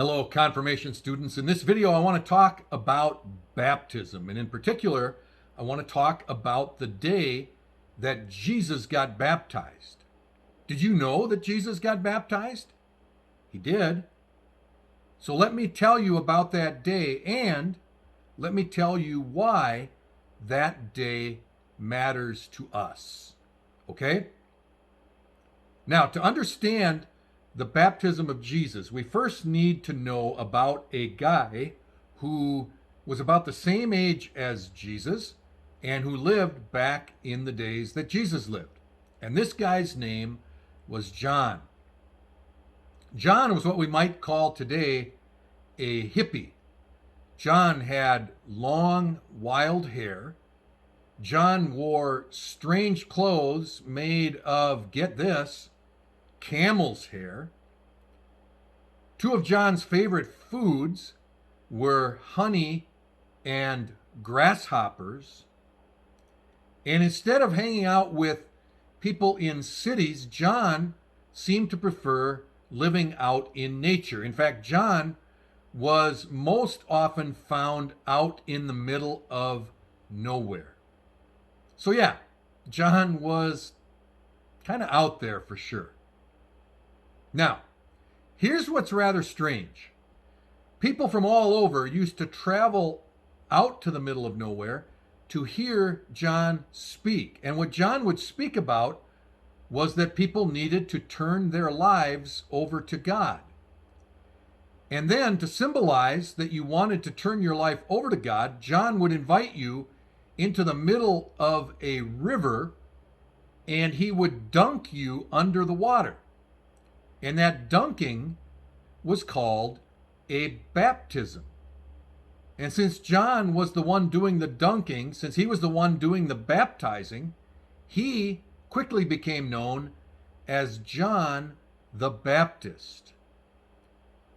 Hello, confirmation students. In this video, I want to talk about baptism. And in particular, I want to talk about the day that Jesus got baptized. Did you know that Jesus got baptized? He did. So let me tell you about that day, and let me tell you why that day matters to us. Okay? Now, to understand the baptism of Jesus, we first need to know about a guy who was about the same age as Jesus and who lived back in the days that Jesus lived. And this guy's name was John. John was what we might call today a hippie. John had long, wild hair. John wore strange clothes made of, get this, camel's hair. Two of John's favorite foods were honey and grasshoppers. And instead of hanging out with people in cities, John seemed to prefer living out in nature. In fact, John was most often found out in the middle of nowhere. So yeah, John was kind of out there for sure. Now, here's what's rather strange. People from all over used to travel out to the middle of nowhere to hear John speak. And what John would speak about was that people needed to turn their lives over to God. And then, to symbolize that you wanted to turn your life over to God, John would invite you into the middle of a river and he would dunk you under the water. And that dunking was called a baptism. And since John was the one doing the dunking, since he was the one doing the baptizing, he quickly became known as John the Baptist.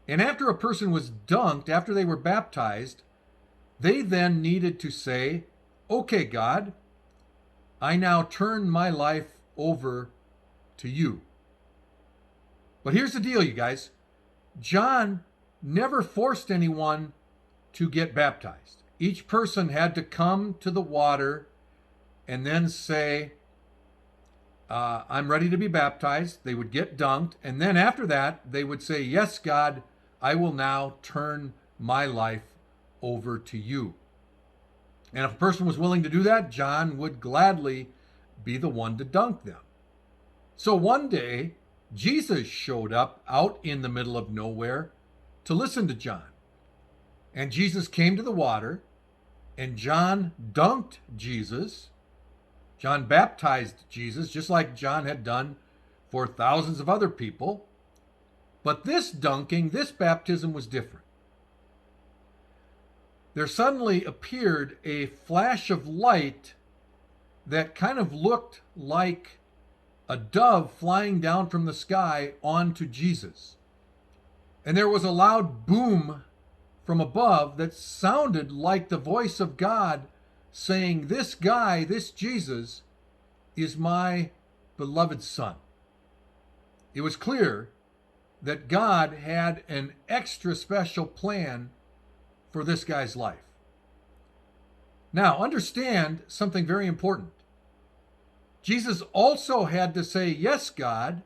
And after a person was dunked, after they were baptized, they then needed to say, "Okay, God, I now turn my life over to you." But here's the deal, you guys. John never forced anyone to get baptized. Each person had to come to the water and then say, I'm ready to be baptized. They would get dunked. And then after that, they would say, "Yes, God, I will now turn my life over to you." And if a person was willing to do that, John would gladly be the one to dunk them. So one day, Jesus showed up out in the middle of nowhere to listen to John. And Jesus came to the water, and John dunked Jesus. John baptized Jesus, just like John had done for thousands of other people. But this dunking, this baptism was different. There suddenly appeared a flash of light that kind of looked like a dove flying down from the sky onto Jesus. And there was a loud boom from above that sounded like the voice of God saying, "This guy, this Jesus, is my beloved Son." It was clear that God had an extra special plan for this guy's life. Now, understand something very important. Jesus also had to say, "Yes, God,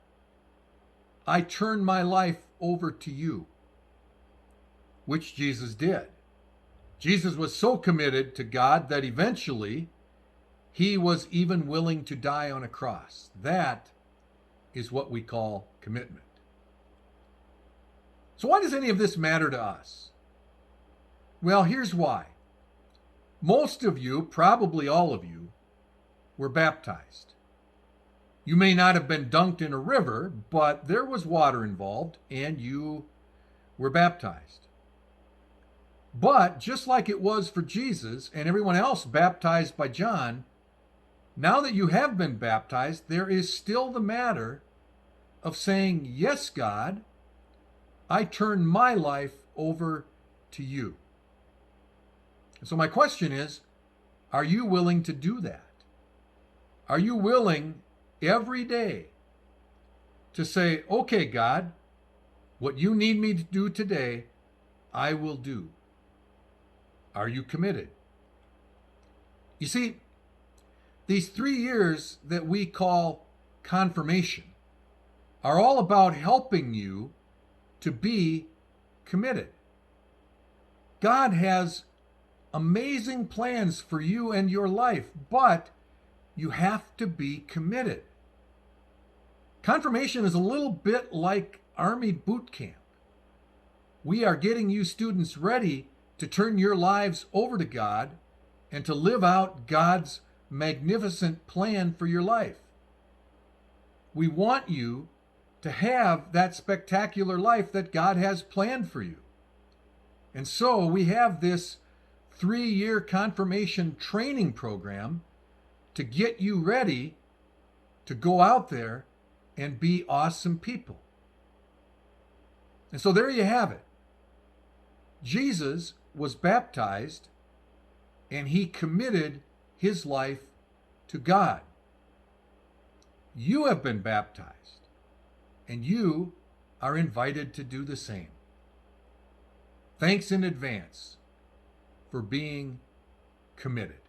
I turn my life over to you," which Jesus did. Jesus was so committed to God that eventually he was even willing to die on a cross. That is what we call commitment. So why does any of this matter to us? Well, here's why. Most of you, probably all of you, were baptized. You may not have been dunked in a river, but there was water involved and you were baptized. But just like it was for Jesus and everyone else baptized by John, now that you have been baptized, there is still the matter of saying, "Yes, God, I turn my life over to you." So my question is, are you willing to do that? Are you willing every day to say, "Okay, God, What you need me to do today, I will do. Are you committed? You see, these 3 years that we call confirmation are all about helping you to be committed. God has amazing plans for you and your life, but you have to be committed. Confirmation is a little bit like Army boot camp. We are getting you students ready to turn your lives over to God and to live out God's magnificent plan for your life. We want you to have that spectacular life that God has planned for you. And so we have this 3-year confirmation training program to get you ready to go out there and be awesome people. And so there you have it. Jesus was baptized and he committed his life to God. You have been baptized and you are invited to do the same. Thanks in advance for being committed.